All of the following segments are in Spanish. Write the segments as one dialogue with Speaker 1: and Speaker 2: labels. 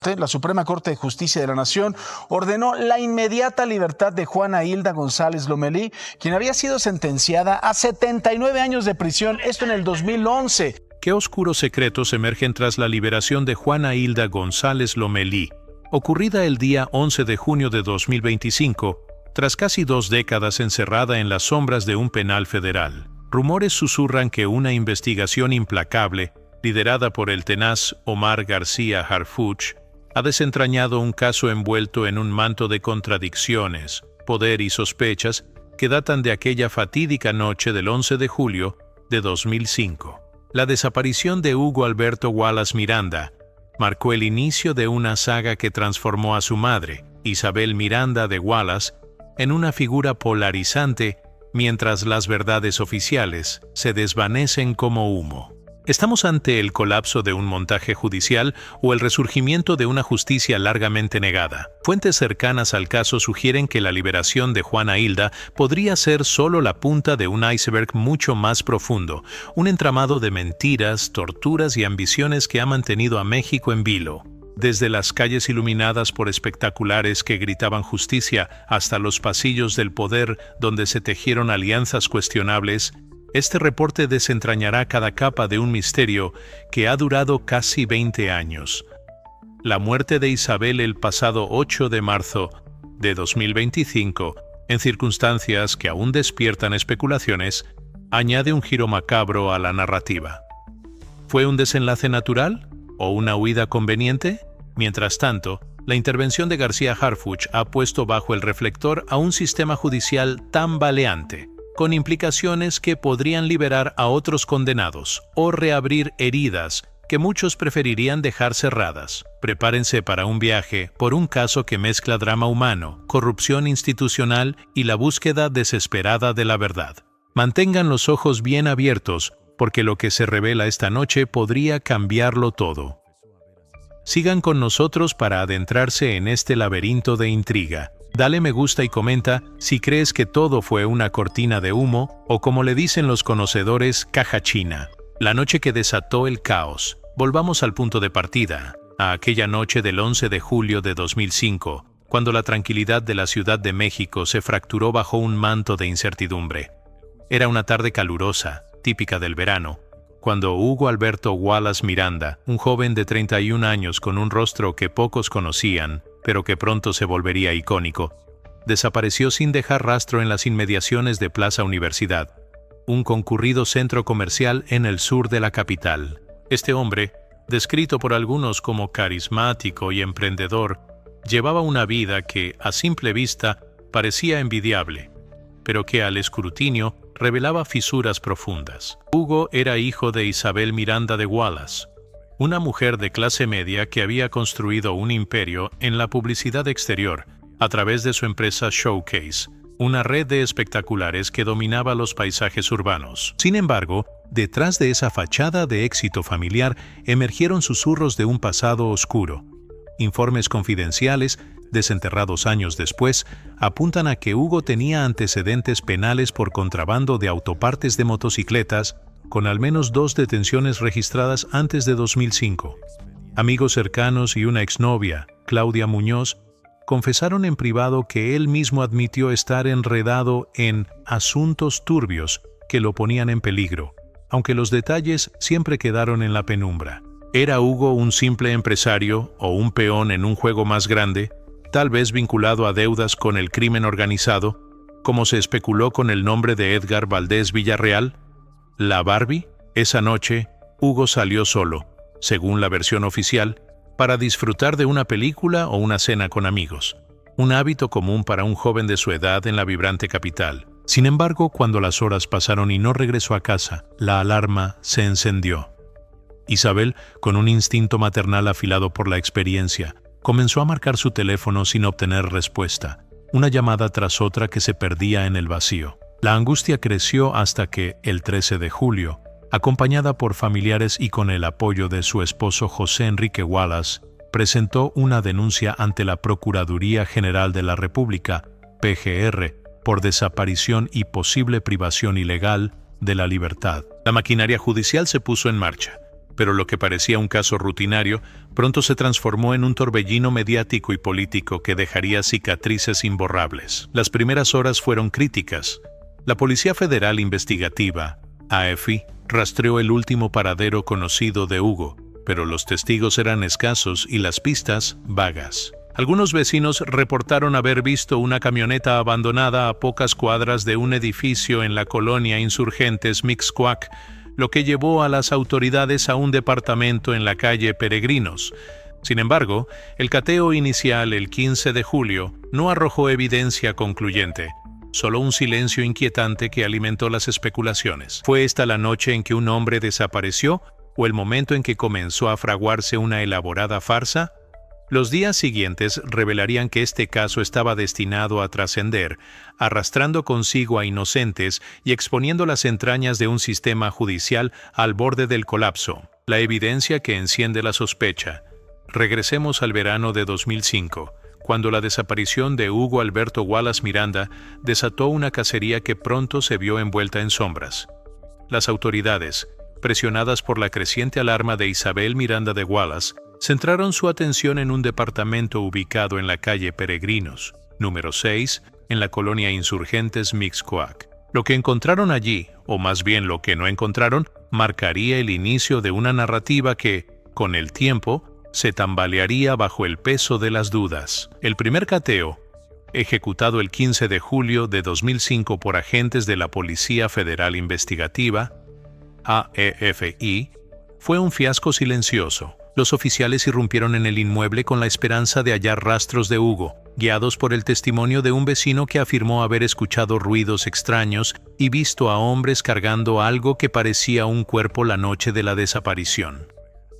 Speaker 1: La Suprema Corte de Justicia de la Nación ordenó la inmediata libertad de Juana Hilda González Lomelí, quien había sido sentenciada a 79 años de prisión, esto en el 2011.
Speaker 2: ¿Qué oscuros secretos emergen tras la liberación de Juana Hilda González Lomelí, ocurrida el día 11 de junio de 2025, tras casi 2 décadas encerrada en las sombras de un penal federal? Rumores susurran que una investigación implacable, liderada por el tenaz Omar García Harfuch, ha desentrañado un caso envuelto en un manto de contradicciones, poder y sospechas que datan de aquella fatídica noche del 11 de julio de 2005. La desaparición de Hugo Alberto Wallace Miranda marcó el inicio de una saga que transformó a su madre, Isabel Miranda de Wallace, en una figura polarizante, mientras las verdades oficiales se desvanecen como humo. ¿Estamos ante el colapso de un montaje judicial o el resurgimiento de una justicia largamente negada? Fuentes cercanas al caso sugieren que la liberación de Juana Hilda podría ser solo la punta de un iceberg mucho más profundo, un entramado de mentiras, torturas y ambiciones que ha mantenido a México en vilo. Desde las calles iluminadas por espectaculares que gritaban justicia hasta los pasillos del poder donde se tejieron alianzas cuestionables, este reporte desentrañará cada capa de un misterio que ha durado casi 20 años. La muerte de Isabel el pasado 8 de marzo de 2025, en circunstancias que aún despiertan especulaciones, añade un giro macabro a la narrativa. ¿Fue un desenlace natural o una huida conveniente? Mientras tanto, la intervención de García Harfuch ha puesto bajo el reflector a un sistema judicial tambaleante, con implicaciones que podrían liberar a otros condenados o reabrir heridas que muchos preferirían dejar cerradas. Prepárense para un viaje por un caso que mezcla drama humano, corrupción institucional y la búsqueda desesperada de la verdad. Mantengan los ojos bien abiertos, porque lo que se revela esta noche podría cambiarlo todo. Sigan con nosotros para adentrarse en este laberinto de intriga. Dale me gusta y comenta si crees que todo fue una cortina de humo o, como le dicen los conocedores, caja china. La noche que desató el caos. Volvamos al punto de partida, a aquella noche del 11 de julio de 2005, cuando la tranquilidad de la Ciudad de México se fracturó bajo un manto de incertidumbre. Era una tarde calurosa, típica del verano, cuando Hugo Alberto Wallace Miranda, un joven de 31 años con un rostro que pocos conocían, pero que pronto se volvería icónico, desapareció sin dejar rastro en las inmediaciones de Plaza Universidad, un concurrido centro comercial en el sur de la capital. Este hombre, descrito por algunos como carismático y emprendedor, llevaba una vida que, a simple vista, parecía envidiable, pero que al escrutinio revelaba fisuras profundas. Hugo era hijo de Isabel Miranda de Wallace, una mujer de clase media que había construido un imperio en la publicidad exterior a través de su empresa Showcase, una red de espectaculares que dominaba los paisajes urbanos. Sin embargo, detrás de esa fachada de éxito familiar emergieron susurros de un pasado oscuro. Informes confidenciales, desenterrados años después, apuntan a que Hugo tenía antecedentes penales por contrabando de autopartes de motocicletas, con al menos 2 detenciones registradas antes de 2005. Amigos cercanos y una exnovia, Claudia Muñoz, confesaron en privado que él mismo admitió estar enredado en asuntos turbios que lo ponían en peligro, aunque los detalles siempre quedaron en la penumbra. ¿Era Hugo un simple empresario o un peón en un juego más grande, tal vez vinculado a deudas con el crimen organizado, como se especuló con el nombre de Edgar Valdés Villarreal? ¿La Barbie? Esa noche, Hugo salió solo, según la versión oficial, para disfrutar de una película o una cena con amigos, un hábito común para un joven de su edad en la vibrante capital. Sin embargo, cuando las horas pasaron y no regresó a casa, la alarma se encendió. Isabel, con un instinto maternal afilado por la experiencia, comenzó a marcar su teléfono sin obtener respuesta, una llamada tras otra que se perdía en el vacío. La angustia creció hasta que, el 13 de julio, acompañada por familiares y con el apoyo de su esposo José Enrique Wallace, presentó una denuncia ante la Procuraduría General de la República, PGR, por desaparición y posible privación ilegal de la libertad. La maquinaria judicial se puso en marcha, pero lo que parecía un caso rutinario pronto se transformó en un torbellino mediático y político que dejaría cicatrices imborrables. Las primeras horas fueron críticas. La Policía Federal Investigativa, AFI, rastreó el último paradero conocido de Hugo, pero los testigos eran escasos y las pistas vagas. Algunos vecinos reportaron haber visto una camioneta abandonada a pocas cuadras de un edificio en la colonia Insurgentes Mixcoac, lo que llevó a las autoridades a un departamento en la calle Peregrinos. Sin embargo, el cateo inicial el 15 de julio no arrojó evidencia concluyente, solo un silencio inquietante que alimentó las especulaciones. ¿Fue esta la noche en que un hombre desapareció o el momento en que comenzó a fraguarse una elaborada farsa? Los días siguientes revelarían que este caso estaba destinado a trascender, arrastrando consigo a inocentes y exponiendo las entrañas de un sistema judicial al borde del colapso. La evidencia que enciende la sospecha. Regresemos al verano de 2005, cuando la desaparición de Hugo Alberto Wallace Miranda desató una cacería que pronto se vio envuelta en sombras. Las autoridades, presionadas por la creciente alarma de Isabel Miranda de Wallace, centraron su atención en un departamento ubicado en la calle Peregrinos, número 6, en la colonia Insurgentes Mixcoac. Lo que encontraron allí, o más bien lo que no encontraron, marcaría el inicio de una narrativa que, con el tiempo, se tambalearía bajo el peso de las dudas. El primer cateo, ejecutado el 15 de julio de 2005 por agentes de la Policía Federal Investigativa, AFI, fue un fiasco silencioso. Los oficiales irrumpieron en el inmueble con la esperanza de hallar rastros de Hugo, guiados por el testimonio de un vecino que afirmó haber escuchado ruidos extraños y visto a hombres cargando algo que parecía un cuerpo la noche de la desaparición.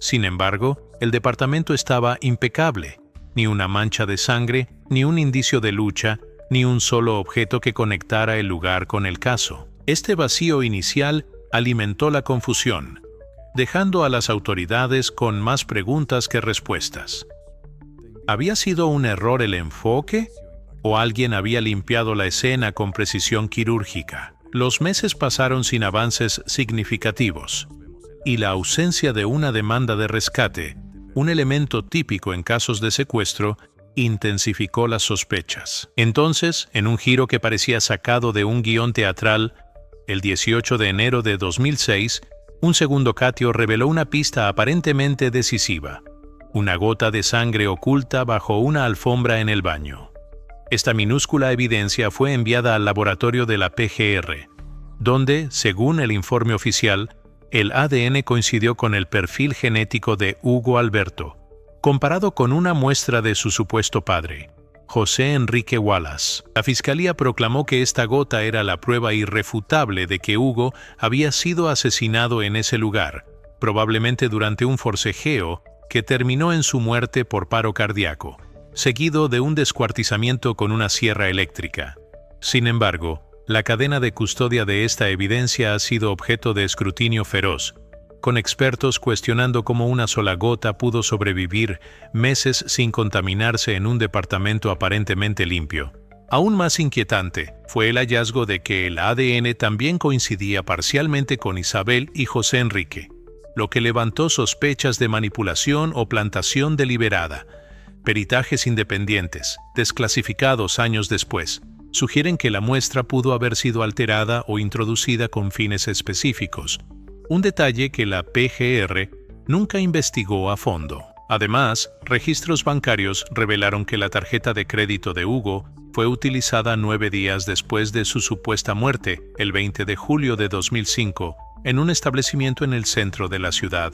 Speaker 2: Sin embargo, el departamento estaba impecable. Ni una mancha de sangre, ni un indicio de lucha, ni un solo objeto que conectara el lugar con el caso. Este vacío inicial alimentó la confusión, dejando a las autoridades con más preguntas que respuestas. ¿Había sido un error el enfoque? ¿O alguien había limpiado la escena con precisión quirúrgica? Los meses pasaron sin avances significativos, y la ausencia de una demanda de rescate, un elemento típico en casos de secuestro, intensificó las sospechas. Entonces, en un giro que parecía sacado de un guión teatral, el 18 de enero de 2006, un segundo cateo reveló una pista aparentemente decisiva: una gota de sangre oculta bajo una alfombra en el baño. Esta minúscula evidencia fue enviada al laboratorio de la PGR, donde, según el informe oficial, el ADN coincidió con el perfil genético de Hugo Alberto, comparado con una muestra de su supuesto padre, José Enrique Wallace. La fiscalía proclamó que esta gota era la prueba irrefutable de que Hugo había sido asesinado en ese lugar, probablemente durante un forcejeo que terminó en su muerte por paro cardíaco, seguido de un descuartizamiento con una sierra eléctrica. Sin embargo, la cadena de custodia de esta evidencia ha sido objeto de escrutinio feroz, con expertos cuestionando cómo una sola gota pudo sobrevivir meses sin contaminarse en un departamento aparentemente limpio. Aún más inquietante fue el hallazgo de que el ADN también coincidía parcialmente con Isabel y José Enrique, lo que levantó sospechas de manipulación o plantación deliberada. Peritajes independientes, desclasificados años después, sugieren que la muestra pudo haber sido alterada o introducida con fines específicos, un detalle que la PGR nunca investigó a fondo. Además, registros bancarios revelaron que la tarjeta de crédito de Hugo fue utilizada 9 días después de su supuesta muerte, el 20 de julio de 2005, en un establecimiento en el centro de la ciudad,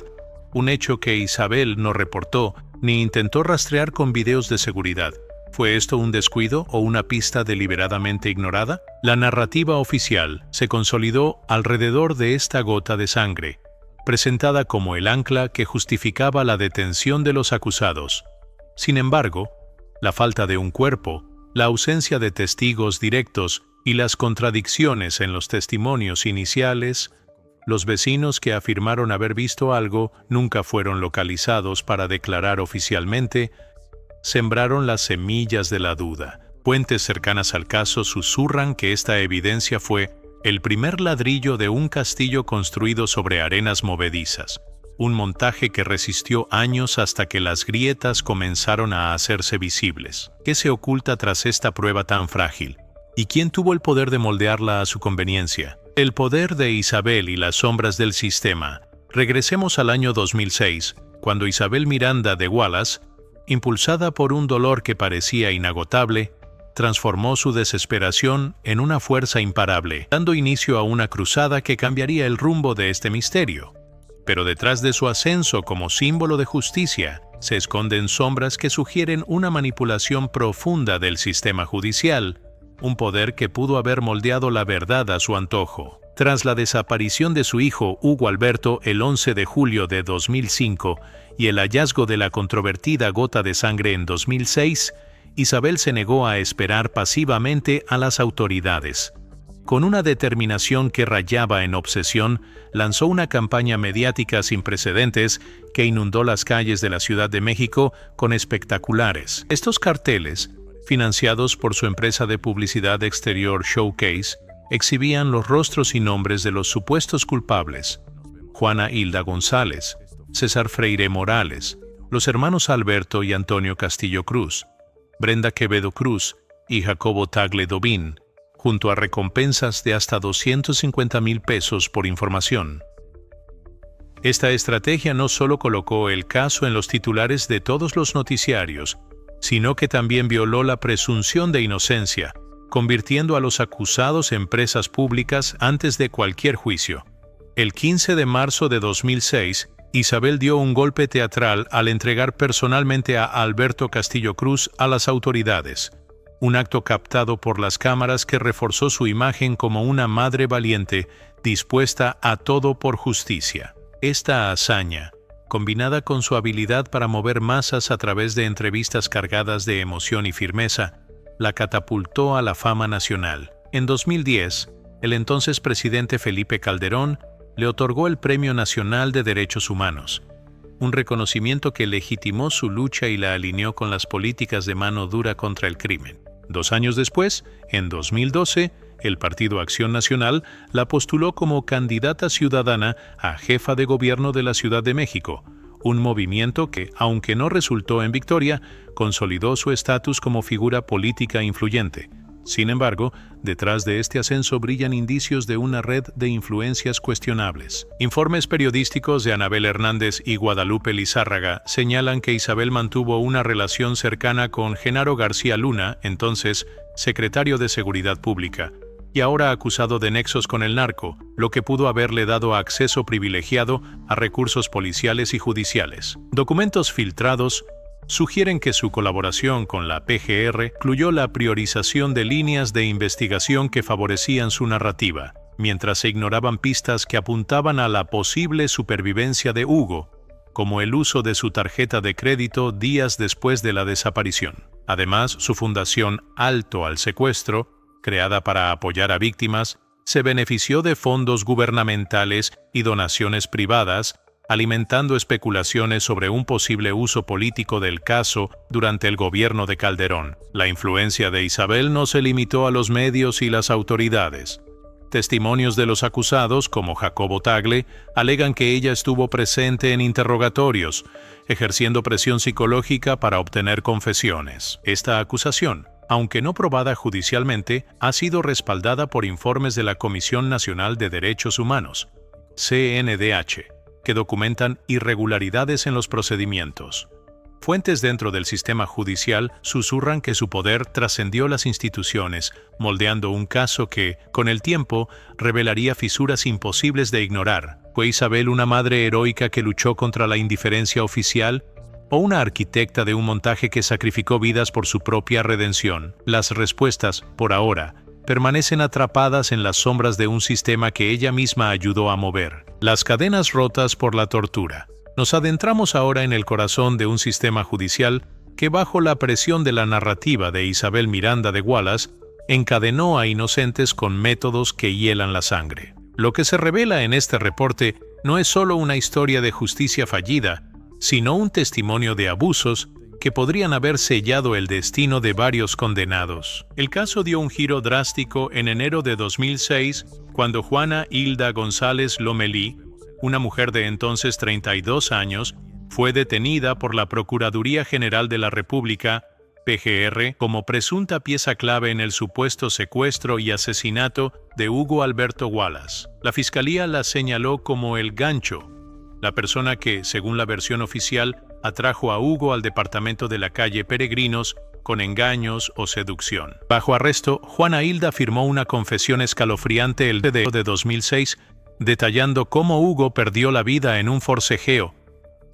Speaker 2: un hecho que Isabel no reportó ni intentó rastrear con videos de seguridad. ¿Fue esto un descuido o una pista deliberadamente ignorada? La narrativa oficial se consolidó alrededor de esta gota de sangre, presentada como el ancla que justificaba la detención de los acusados. Sin embargo, la falta de un cuerpo, la ausencia de testigos directos y las contradicciones en los testimonios iniciales, los vecinos que afirmaron haber visto algo nunca fueron localizados para declarar oficialmente, sembraron las semillas de la duda. Fuentes cercanas al caso susurran que esta evidencia fue el primer ladrillo de un castillo construido sobre arenas movedizas, un montaje que resistió años hasta que las grietas comenzaron a hacerse visibles. ¿Qué se oculta tras esta prueba tan frágil? ¿Y quién tuvo el poder de moldearla a su conveniencia? El poder de Isabel y las sombras del sistema. Regresemos al año 2006, cuando Isabel Miranda de Wallace, impulsada por un dolor que parecía inagotable, transformó su desesperación en una fuerza imparable, dando inicio a una cruzada que cambiaría el rumbo de este misterio. Pero detrás de su ascenso como símbolo de justicia, se esconden sombras que sugieren una manipulación profunda del sistema judicial, un poder que pudo haber moldeado la verdad a su antojo. Tras la desaparición de su hijo Hugo Alberto el 11 de julio de 2005 y el hallazgo de la controvertida gota de sangre en 2006, Isabel se negó a esperar pasivamente a las autoridades. Con una determinación que rayaba en obsesión, lanzó una campaña mediática sin precedentes que inundó las calles de la Ciudad de México con espectaculares. Estos carteles, financiados por su empresa de publicidad exterior Showcase, exhibían los rostros y nombres de los supuestos culpables: Juana Hilda González, César Freire Morales, los hermanos Alberto y Antonio Castillo Cruz, Brenda Quevedo Cruz y Jacobo Tagle Dobín, junto a recompensas de hasta 250,000 pesos por información. Esta estrategia no solo colocó el caso en los titulares de todos los noticiarios, sino que también violó la presunción de inocencia, convirtiendo a los acusados en presas públicas antes de cualquier juicio. El 15 de marzo de 2006, Isabel dio un golpe teatral al entregar personalmente a Alberto Castillo Cruz a las autoridades, un acto captado por las cámaras que reforzó su imagen como una madre valiente, dispuesta a todo por justicia. Esta hazaña, combinada con su habilidad para mover masas a través de entrevistas cargadas de emoción y firmeza, la catapultó a la fama nacional. En 2010, el entonces presidente Felipe Calderón le otorgó el Premio Nacional de Derechos Humanos, un reconocimiento que legitimó su lucha y la alineó con las políticas de mano dura contra el crimen. 2 años después, en 2012, el Partido Acción Nacional la postuló como candidata ciudadana a jefa de gobierno de la Ciudad de México, un movimiento que, aunque no resultó en victoria, consolidó su estatus como figura política influyente. Sin embargo, detrás de este ascenso brillan indicios de una red de influencias cuestionables. Informes periodísticos de Anabel Hernández y Guadalupe Lizárraga señalan que Isabel mantuvo una relación cercana con Genaro García Luna, entonces secretario de Seguridad Pública, y ahora acusado de nexos con el narco, lo que pudo haberle dado acceso privilegiado a recursos policiales y judiciales. Documentos filtrados sugieren que su colaboración con la PGR incluyó la priorización de líneas de investigación que favorecían su narrativa, mientras se ignoraban pistas que apuntaban a la posible supervivencia de Hugo, como el uso de su tarjeta de crédito días después de la desaparición. Además, su fundación Alto al Secuestro, creada para apoyar a víctimas, se benefició de fondos gubernamentales y donaciones privadas, alimentando especulaciones sobre un posible uso político del caso durante el gobierno de Calderón. La influencia de Isabel no se limitó a los medios y las autoridades. Testimonios de los acusados, como Jacobo Tagle, alegan que ella estuvo presente en interrogatorios, ejerciendo presión psicológica para obtener confesiones. Esta acusación, aunque no probada judicialmente, ha sido respaldada por informes de la Comisión Nacional de Derechos Humanos, CNDH, que documentan irregularidades en los procedimientos. Fuentes dentro del sistema judicial susurran que su poder trascendió las instituciones, moldeando un caso que, con el tiempo, revelaría fisuras imposibles de ignorar. ¿Fue Isabel una madre heroica que luchó contra la indiferencia oficial? ¿O una arquitecta de un montaje que sacrificó vidas por su propia redención? Las respuestas, por ahora, permanecen atrapadas en las sombras de un sistema que ella misma ayudó a mover. Las cadenas rotas por la tortura. Nos adentramos ahora en el corazón de un sistema judicial que, bajo la presión de la narrativa de Isabel Miranda de Wallace, encadenó a inocentes con métodos que hielan la sangre. Lo que se revela en este reporte no es solo una historia de justicia fallida, sino un testimonio de abusos que podrían haber sellado el destino de varios condenados. El caso dio un giro drástico en enero de 2006, cuando Juana Hilda González Lomelí, una mujer de entonces 32 años, fue detenida por la Procuraduría General de la República, PGR, como presunta pieza clave en el supuesto secuestro y asesinato de Hugo Alberto Wallace. La fiscalía la señaló como el gancho, la persona que, según la versión oficial, atrajo a Hugo al departamento de la calle Peregrinos con engaños o seducción. Bajo arresto, Juana Hilda firmó una confesión escalofriante el de 2006, detallando cómo Hugo perdió la vida en un forcejeo,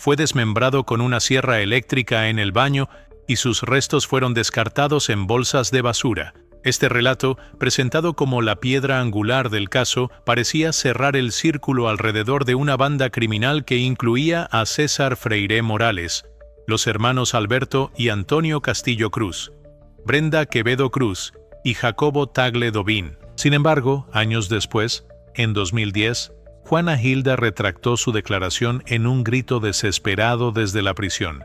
Speaker 2: fue desmembrado con una sierra eléctrica en el baño y sus restos fueron descartados en bolsas de basura. Este relato, presentado como la piedra angular del caso, parecía cerrar el círculo alrededor de una banda criminal que incluía a César Freire Morales, los hermanos Alberto y Antonio Castillo Cruz, Brenda Quevedo Cruz y Jacobo Tagle Dovín. Sin embargo, años después, en 2010, Juana Hilda retractó su declaración en un grito desesperado desde la prisión.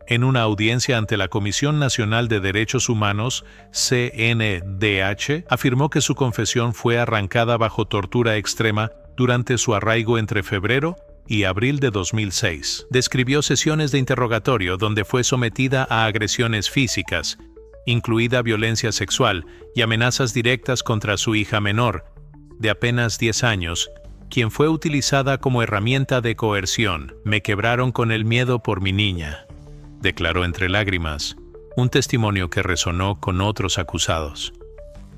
Speaker 2: En una audiencia ante la Comisión Nacional de Derechos Humanos, CNDH, afirmó que su confesión fue arrancada bajo tortura extrema durante su arraigo entre febrero y abril de 2006. Describió sesiones de interrogatorio donde fue sometida a agresiones físicas, incluida violencia sexual y amenazas directas contra su hija menor, de apenas 10 años, quien fue utilizada como herramienta de coerción. Me quebraron con el miedo por mi niña, declaró entre lágrimas, un testimonio que resonó con otros acusados.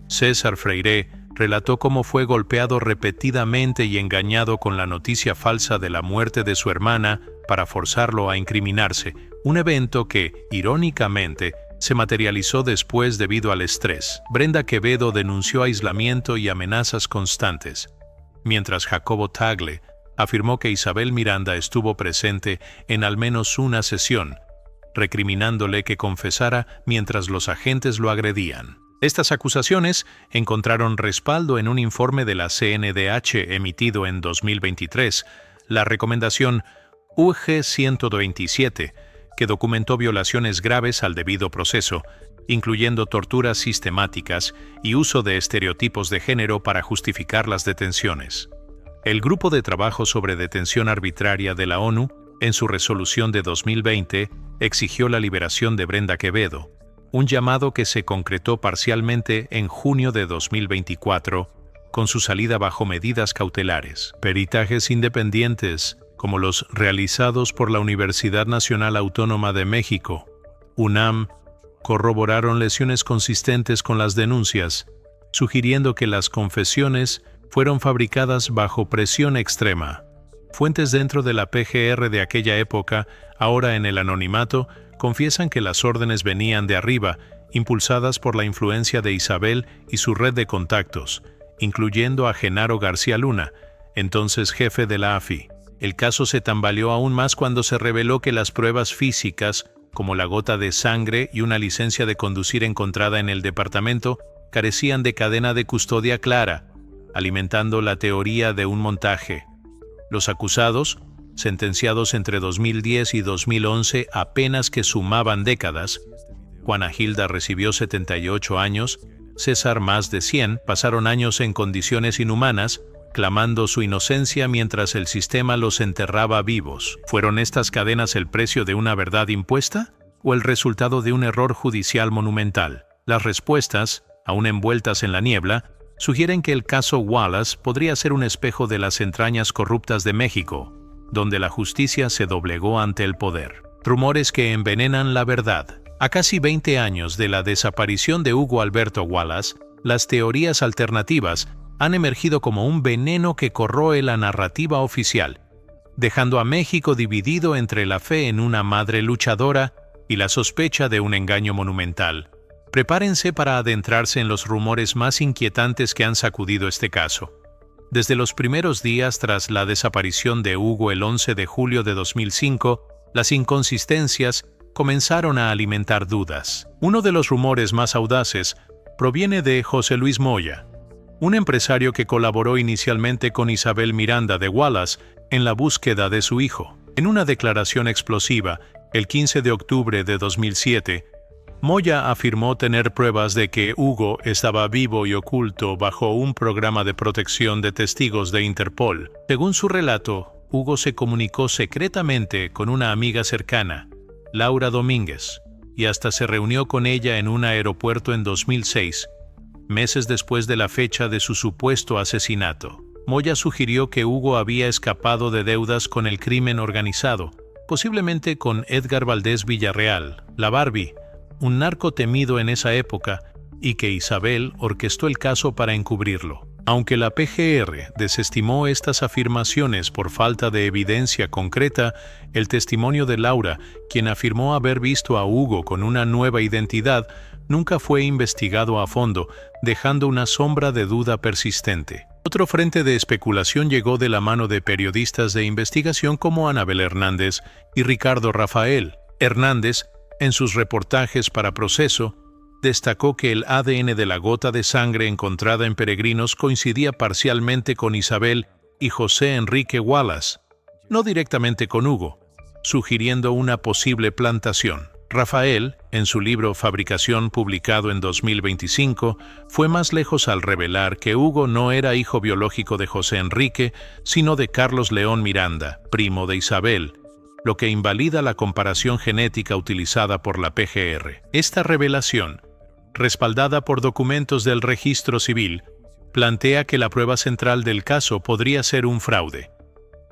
Speaker 2: César Freire relató cómo fue golpeado repetidamente y engañado con la noticia falsa de la muerte de su hermana para forzarlo a incriminarse, un evento que, irónicamente, se materializó después debido al estrés. Brenda Quevedo denunció aislamiento y amenazas constantes, mientras Jacobo Tagle afirmó que Isabel Miranda estuvo presente en al menos una sesión, recriminándole que confesara mientras los agentes lo agredían. Estas acusaciones encontraron respaldo en un informe de la CNDH emitido en 2023, la recomendación UG 127, que documentó violaciones graves al debido proceso, incluyendo torturas sistemáticas y uso de estereotipos de género para justificar las detenciones. El Grupo de Trabajo sobre Detención Arbitraria de la ONU, en su resolución de 2020, exigió la liberación de Brenda Quevedo, un llamado que se concretó parcialmente en junio de 2024, con su salida bajo medidas cautelares. Peritajes independientes, como los realizados por la Universidad Nacional Autónoma de México, UNAM, corroboraron lesiones consistentes con las denuncias, sugiriendo que las confesiones fueron fabricadas bajo presión extrema. Fuentes dentro de la PGR de aquella época, ahora en el anonimato, confiesan que las órdenes venían de arriba, impulsadas por la influencia de Isabel y su red de contactos, incluyendo a Genaro García Luna, entonces jefe de la AFI. El caso se tambaleó aún más cuando se reveló que las pruebas físicas, como la gota de sangre y una licencia de conducir encontrada en el departamento, carecían de cadena de custodia clara, alimentando la teoría de un montaje. Los acusados, sentenciados entre 2010 y 2011 apenas que sumaban décadas, Juana Hilda recibió 78 años, César más de 100, pasaron años en condiciones inhumanas, clamando su inocencia mientras el sistema los enterraba vivos. ¿Fueron estas cadenas el precio de una verdad impuesta o el resultado de un error judicial monumental? Las respuestas, aún envueltas en la niebla, sugieren que el caso Wallace podría ser un espejo de las entrañas corruptas de México, donde la justicia se doblegó ante el poder. Rumores que envenenan la verdad. A casi 20 años de la desaparición de Hugo Alberto Wallace, las teorías alternativas han emergido como un veneno que corroe la narrativa oficial, dejando a México dividido entre la fe en una madre luchadora y la sospecha de un engaño monumental. Prepárense para adentrarse en los rumores más inquietantes que han sacudido este caso. Desde los primeros días tras la desaparición de Hugo el 11 de julio de 2005, las inconsistencias comenzaron a alimentar dudas. Uno de los rumores más audaces proviene de José Luis Moya, un empresario que colaboró inicialmente con Isabel Miranda de Wallace en la búsqueda de su hijo. En una declaración explosiva, el 15 de octubre de 2007, Moya afirmó tener pruebas de que Hugo estaba vivo y oculto bajo un programa de protección de testigos de Interpol. Según su relato, Hugo se comunicó secretamente con una amiga cercana, Laura Domínguez, y hasta se reunió con ella en un aeropuerto en 2006, meses después de la fecha de su supuesto asesinato. Moya sugirió que Hugo había escapado de deudas con el crimen organizado, posiblemente con Edgar Valdés Villarreal, la Barbie, un narco temido en esa época, y que Isabel orquestó el caso para encubrirlo. Aunque la PGR desestimó estas afirmaciones por falta de evidencia concreta, el testimonio de Laura, quien afirmó haber visto a Hugo con una nueva identidad, nunca fue investigado a fondo, dejando una sombra de duda persistente. Otro frente de especulación llegó de la mano de periodistas de investigación como Anabel Hernández y Ricardo Rafael. Hernández, en sus reportajes para Proceso, destacó que el ADN de la gota de sangre encontrada en Peregrinos coincidía parcialmente con Isabel y José Enrique Wallace, no directamente con Hugo, sugiriendo una posible plantación. Rafael, en su libro Fabricación, publicado en 2025, fue más lejos al revelar que Hugo no era hijo biológico de José Enrique, sino de Carlos León Miranda, primo de Isabel, lo que invalida la comparación genética utilizada por la PGR. Esta revelación, respaldada por documentos del registro civil, plantea que la prueba central del caso podría ser un fraude.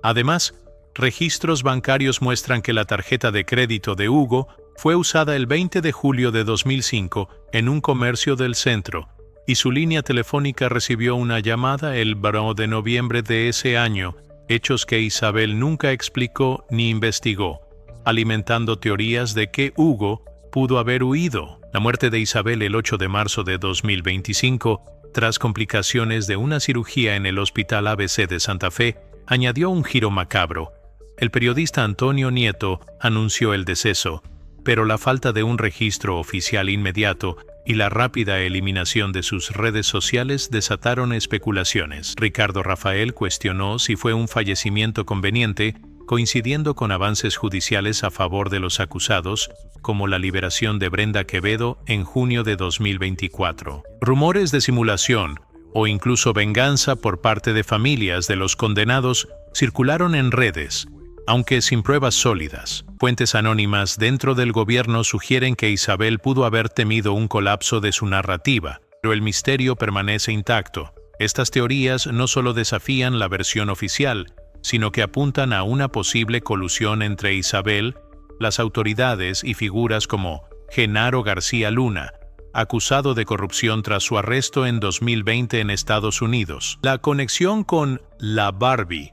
Speaker 2: Además, registros bancarios muestran que la tarjeta de crédito de Hugo fue usada el 20 de julio de 2005 en un comercio del centro, y su línea telefónica recibió una llamada el 1 de noviembre de ese año, hechos que Isabel nunca explicó ni investigó, alimentando teorías de que Hugo pudo haber huido. La muerte de Isabel el 8 de marzo de 2025, tras complicaciones de una cirugía en el Hospital ABC de Santa Fe, añadió un giro macabro. El periodista Antonio Nieto anunció el deceso, pero la falta de un registro oficial inmediato y la rápida eliminación de sus redes sociales desataron especulaciones. Ricardo Rafael cuestionó si fue un fallecimiento conveniente, coincidiendo con avances judiciales a favor de los acusados, como la liberación de Brenda Quevedo en junio de 2024. Rumores de simulación o incluso venganza por parte de familias de los condenados circularon en redes, aunque sin pruebas sólidas. Fuentes anónimas dentro del gobierno sugieren que Isabel pudo haber temido un colapso de su narrativa, pero el misterio permanece intacto. Estas teorías no solo desafían la versión oficial, sino que apuntan a una posible colusión entre Isabel, las autoridades y figuras como Genaro García Luna, acusado de corrupción tras su arresto en 2020 en Estados Unidos. La conexión con la Barbie,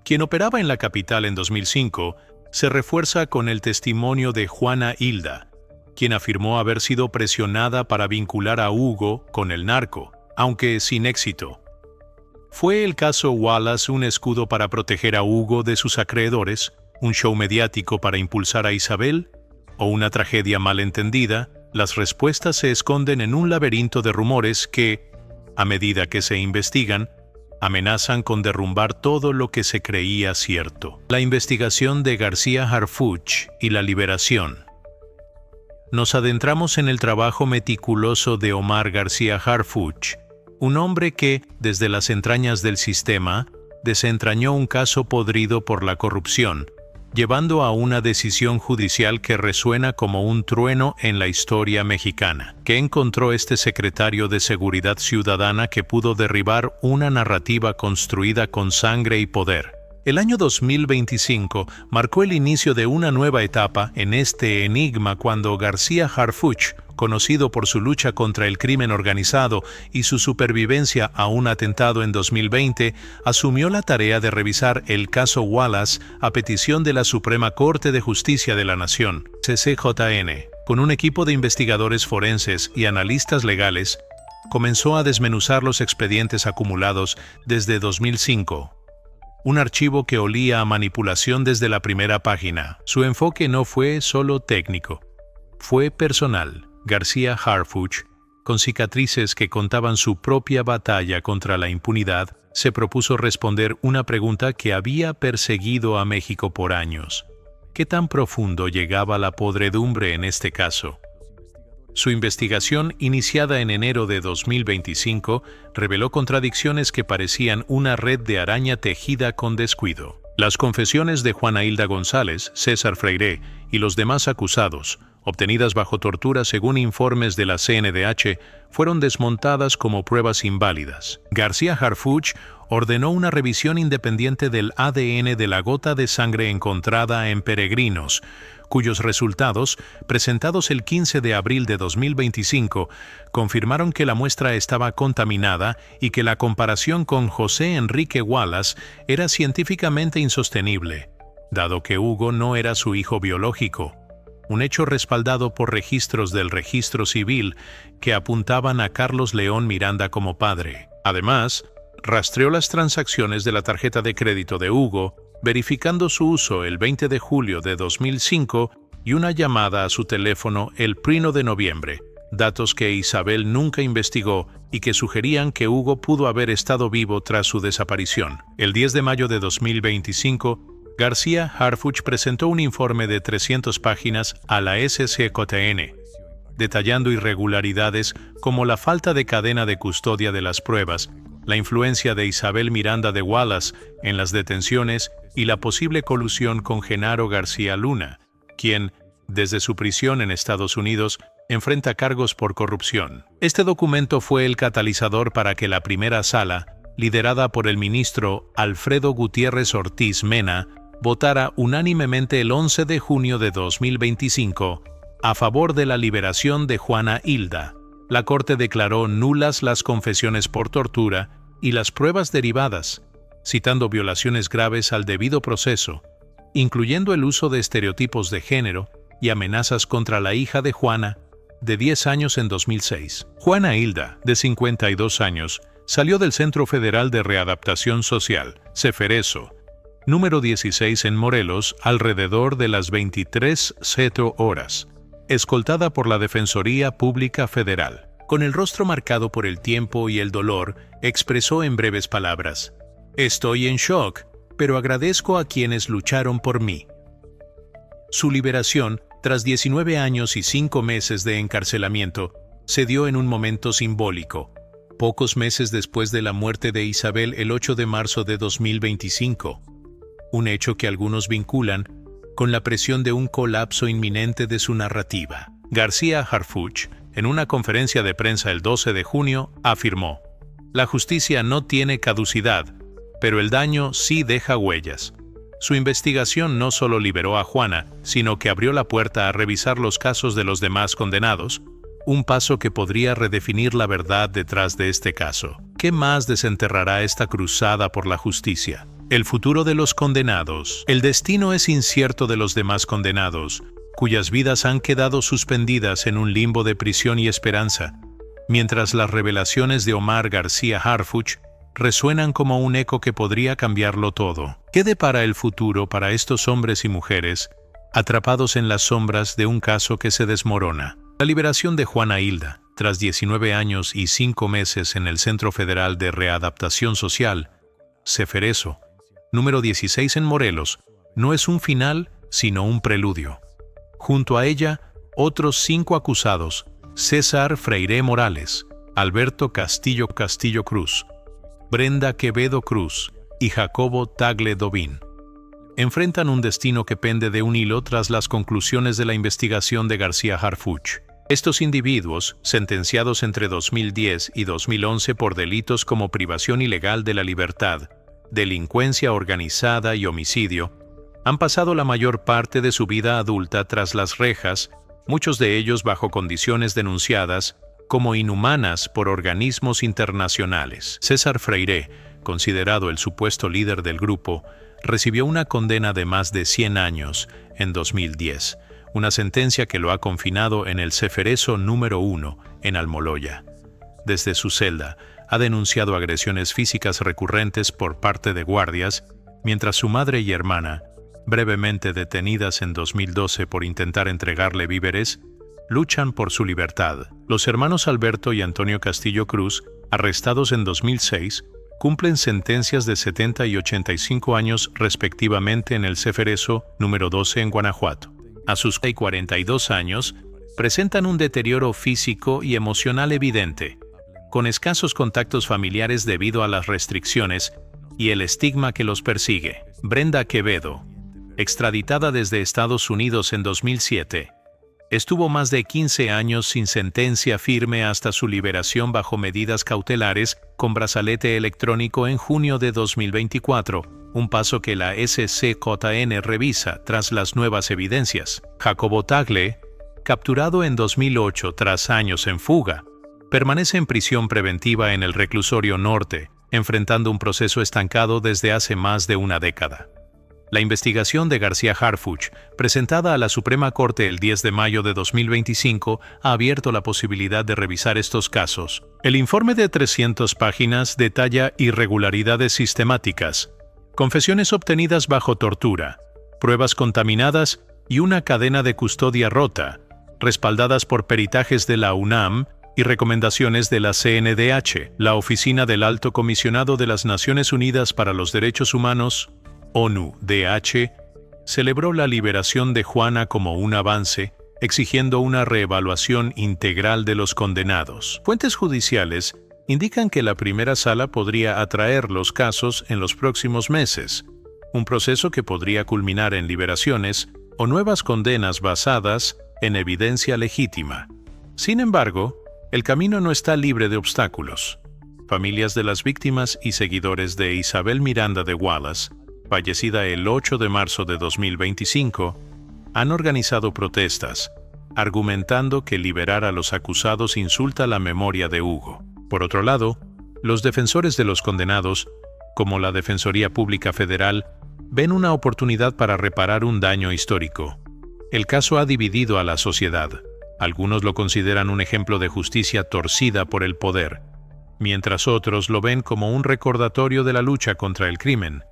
Speaker 2: quien operaba en la capital en 2005, se refuerza con el testimonio de Juana Hilda, quien afirmó haber sido presionada para vincular a Hugo con el narco, aunque sin éxito. ¿Fue el caso Wallace un escudo para proteger a Hugo de sus acreedores, un show mediático para impulsar a Isabel, o una tragedia malentendida? Las respuestas se esconden en un laberinto de rumores que, a medida que se investigan, amenazan con derrumbar todo lo que se creía cierto. La investigación de García Harfuch y la liberación. Nos adentramos en el trabajo meticuloso de Omar García Harfuch, un hombre que, desde las entrañas del sistema, desentrañó un caso podrido por la corrupción, llevando a una decisión judicial que resuena como un trueno en la historia mexicana. ¿Qué encontró este secretario de Seguridad Ciudadana que pudo derribar una narrativa construida con sangre y poder? El año 2025 marcó el inicio de una nueva etapa en este enigma cuando García Harfuch, conocido por su lucha contra el crimen organizado y su supervivencia a un atentado en 2020, asumió la tarea de revisar el caso Wallace a petición de la Suprema Corte de Justicia de la Nación, CCJN. Con un equipo de investigadores forenses y analistas legales, comenzó a desmenuzar los expedientes acumulados desde 2005. Un archivo que olía a manipulación desde la primera página. Su enfoque no fue solo técnico, fue personal. García Harfuch, con cicatrices que contaban su propia batalla contra la impunidad, se propuso responder una pregunta que había perseguido a México por años. ¿Qué tan profundo llegaba la podredumbre en este caso? Su investigación, iniciada en enero de 2025, reveló contradicciones que parecían una red de araña tejida con descuido. Las confesiones de Juana Hilda González, César Freire y los demás acusados, obtenidas bajo tortura según informes de la CNDH, fueron desmontadas como pruebas inválidas. García Harfuch ordenó una revisión independiente del ADN de la gota de sangre encontrada en Peregrinos, cuyos resultados, presentados el 15 de abril de 2025, confirmaron que la muestra estaba contaminada y que la comparación con José Enrique Wallace era científicamente insostenible, dado que Hugo no era su hijo biológico, un hecho respaldado por registros del Registro Civil que apuntaban a Carlos León Miranda como padre. Además, rastreó las transacciones de la tarjeta de crédito de Hugo, verificando su uso el 20 de julio de 2005 y una llamada a su teléfono el 1 de noviembre, datos que Isabel nunca investigó y que sugerían que Hugo pudo haber estado vivo tras su desaparición. El 10 de mayo de 2025, García Harfuch presentó un informe de 300 páginas a la SCJN, detallando irregularidades como la falta de cadena de custodia de las pruebas, la influencia de Isabel Miranda de Wallace en las detenciones y la posible colusión con Genaro García Luna, quien, desde su prisión en Estados Unidos, enfrenta cargos por corrupción. Este documento fue el catalizador para que la primera sala, liderada por el ministro Alfredo Gutiérrez Ortiz Mena, votara unánimemente el 11 de junio de 2025 a favor de la liberación de Juana Hilda. La Corte declaró nulas las confesiones por tortura y las pruebas derivadas, citando violaciones graves al debido proceso, incluyendo el uso de estereotipos de género y amenazas contra la hija de Juana, de 10 años en 2006. Juana Hilda, de 52 años, salió del Centro Federal de Readaptación Social, Ceferezo, número 16 en Morelos, alrededor de las 23:00 horas, escoltada por la Defensoría Pública Federal. Con el rostro marcado por el tiempo y el dolor, expresó en breves palabras: «Estoy en shock, pero agradezco a quienes lucharon por mí». Su liberación, tras 19 años y 5 meses de encarcelamiento, se dio en un momento simbólico, pocos meses después de la muerte de Isabel el 8 de marzo de 2025. Un hecho que algunos vinculan con la presión de un colapso inminente de su narrativa. García Harfuch, en una conferencia de prensa el 12 de junio, afirmó: «La justicia no tiene caducidad, pero el daño sí deja huellas». Su investigación no solo liberó a Juana, sino que abrió la puerta a revisar los casos de los demás condenados, un paso que podría redefinir la verdad detrás de este caso. ¿Qué más desenterrará esta cruzada por la justicia? El futuro de los condenados. El destino es incierto de los demás condenados, cuyas vidas han quedado suspendidas en un limbo de prisión y esperanza, mientras las revelaciones de Omar García Harfuch resuenan como un eco que podría cambiarlo todo. ¿Qué depara el futuro para estos hombres y mujeres atrapados en las sombras de un caso que se desmorona? La liberación de Juana Hilda, tras 19 años y 5 meses en el Centro Federal de Readaptación Social, Ceferezo, número 16 en Morelos, no es un final, sino un preludio. Junto a ella, otros 5 acusados: César Freire Morales, Alberto Castillo Cruz, Brenda Quevedo Cruz y Jacobo Tagle Dovín, enfrentan un destino que pende de un hilo tras las conclusiones de la investigación de García Harfuch. Estos individuos, sentenciados entre 2010 y 2011 por delitos como privación ilegal de la libertad, delincuencia organizada y homicidio, han pasado la mayor parte de su vida adulta tras las rejas, muchos de ellos bajo condiciones denunciadas como inhumanas por organismos internacionales. César Freire, considerado el supuesto líder del grupo, recibió una condena de más de 100 años en 2010, una sentencia que lo ha confinado en el Ceferezo número 1 en Almoloya. Desde su celda, ha denunciado agresiones físicas recurrentes por parte de guardias, mientras su madre y hermana, brevemente detenidas en 2012 por intentar entregarle víveres, luchan por su libertad. Los hermanos Alberto y Antonio Castillo Cruz, arrestados en 2006, cumplen sentencias de 70 y 85 años respectivamente en el Ceferezo número 12 en Guanajuato. A sus 42 años, presentan un deterioro físico y emocional evidente, con escasos contactos familiares debido a las restricciones y el estigma que los persigue. Brenda Quevedo, extraditada desde Estados Unidos en 2007, estuvo más de 15 años sin sentencia firme hasta su liberación bajo medidas cautelares con brazalete electrónico en junio de 2024, un paso que la SCJN revisa tras las nuevas evidencias. Jacobo Tagle, capturado en 2008 tras años en fuga, permanece en prisión preventiva en el reclusorio norte, enfrentando un proceso estancado desde hace más de una década. La investigación de García Harfuch, presentada a la Suprema Corte el 10 de mayo de 2025, ha abierto la posibilidad de revisar estos casos. El informe de 300 páginas detalla irregularidades sistemáticas, confesiones obtenidas bajo tortura, pruebas contaminadas y una cadena de custodia rota, respaldadas por peritajes de la UNAM y recomendaciones de la CNDH, la Oficina del Alto Comisionado de las Naciones Unidas para los Derechos Humanos, ONU-DH, celebró la liberación de Juana como un avance, exigiendo una reevaluación integral de los condenados. Fuentes judiciales indican que la primera sala podría atraer los casos en los próximos meses, un proceso que podría culminar en liberaciones o nuevas condenas basadas en evidencia legítima. Sin embargo, el camino no está libre de obstáculos. Familias de las víctimas y seguidores de Isabel Miranda de Wallace, fallecida el 8 de marzo de 2025, han organizado protestas, argumentando que liberar a los acusados insulta la memoria de Hugo. Por otro lado, los defensores de los condenados, como la Defensoría Pública Federal, ven una oportunidad para reparar un daño histórico. El caso ha dividido a la sociedad. Algunos lo consideran un ejemplo de justicia torcida por el poder, mientras otros lo ven como un recordatorio de la lucha contra el crimen.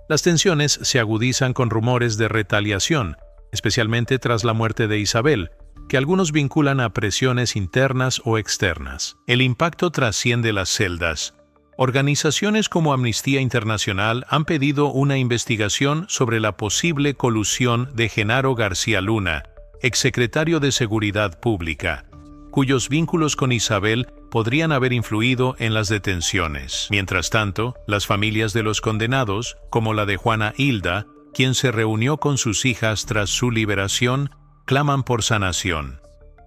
Speaker 2: Las tensiones se agudizan con rumores de retaliación, especialmente tras la muerte de Isabel, que algunos vinculan a presiones internas o externas. El impacto trasciende las celdas. Organizaciones como Amnistía Internacional han pedido una investigación sobre la posible colusión de Genaro García Luna, exsecretario de Seguridad Pública, cuyos vínculos con Isabel podrían haber influido en las detenciones. Mientras tanto, las familias de los condenados, como la de Juana Hilda, quien se reunió con sus hijas tras su liberación, claman por sanación,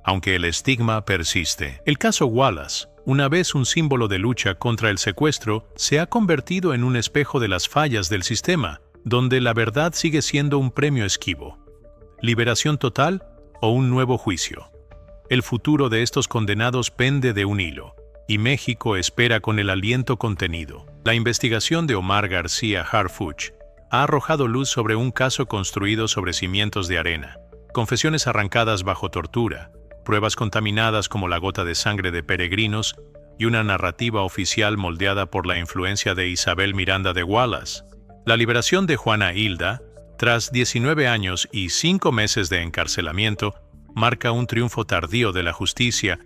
Speaker 2: aunque el estigma persiste. El caso Wallace, una vez un símbolo de lucha contra el secuestro, se ha convertido en un espejo de las fallas del sistema, donde la verdad sigue siendo un premio esquivo. ¿Liberación total o un nuevo juicio? El futuro de estos condenados pende de un hilo, y México espera con el aliento contenido. La investigación de Omar García Harfuch ha arrojado luz sobre un caso construido sobre cimientos de arena, confesiones arrancadas bajo tortura, pruebas contaminadas como la gota de sangre de peregrinos y una narrativa oficial moldeada por la influencia de Isabel Miranda de Wallace. La liberación de Juana Hilda, tras 19 años y 5 meses de encarcelamiento, marca un triunfo tardío de la justicia,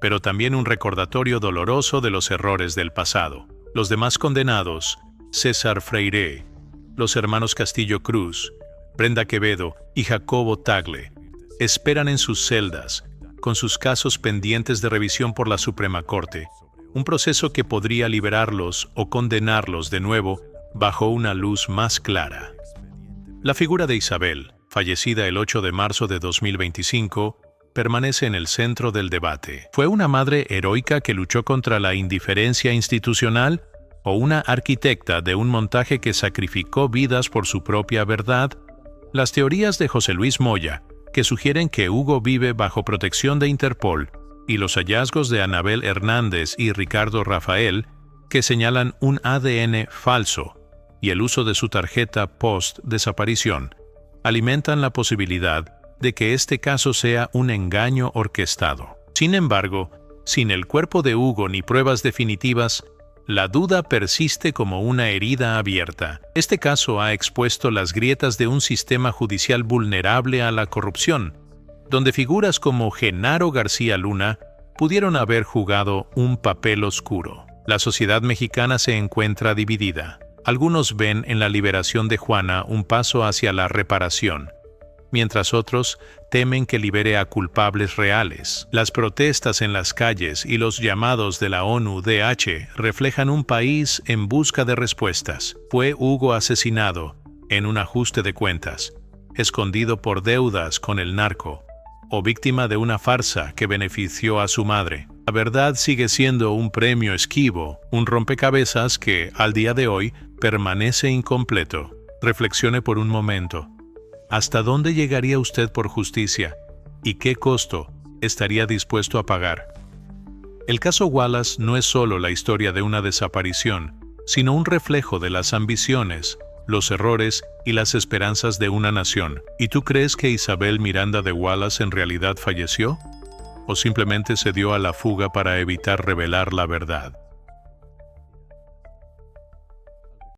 Speaker 2: pero también un recordatorio doloroso de los errores del pasado. Los demás condenados, César Freire, los hermanos Castillo Cruz, Brenda Quevedo y Jacobo Tagle, esperan en sus celdas, con sus casos pendientes de revisión por la Suprema Corte, un proceso que podría liberarlos o condenarlos de nuevo bajo una luz más clara. La figura de Isabel, fallecida el 8 de marzo de 2025, permanece en el centro del debate. ¿Fue una madre heroica que luchó contra la indiferencia institucional o una arquitecta de un montaje que sacrificó vidas por su propia verdad? Las teorías de José Luis Moya, que sugieren que Hugo vive bajo protección de Interpol, y los hallazgos de Anabel Hernández y Ricardo Rafael, que señalan un ADN falso y el uso de su tarjeta post-desaparición, alimentan la posibilidad de que este caso sea un engaño orquestado. Sin embargo, sin el cuerpo de Hugo ni pruebas definitivas, la duda persiste como una herida abierta. Este caso ha expuesto las grietas de un sistema judicial vulnerable a la corrupción, donde figuras como Genaro García Luna pudieron haber jugado un papel oscuro. La sociedad mexicana se encuentra dividida. Algunos ven en la liberación de Juana un paso hacia la reparación, mientras otros temen que libere a culpables reales. Las protestas en las calles y los llamados de la ONU-DH reflejan un país en busca de respuestas. ¿Fue Hugo asesinado en un ajuste de cuentas, escondido por deudas con el narco, o víctima de una farsa que benefició a su madre. La verdad sigue siendo un premio esquivo, un rompecabezas que, al día de hoy, permanece incompleto. Reflexione por un momento. ¿Hasta dónde llegaría usted por justicia? ¿Y qué costo estaría dispuesto a pagar? El caso Wallace no es solo la historia de una desaparición, sino un reflejo de las ambiciones, los errores y las esperanzas de una nación. ¿Y tú crees que Isabel Miranda de Wallace en realidad falleció? ¿O simplemente se dio a la fuga para evitar revelar la verdad?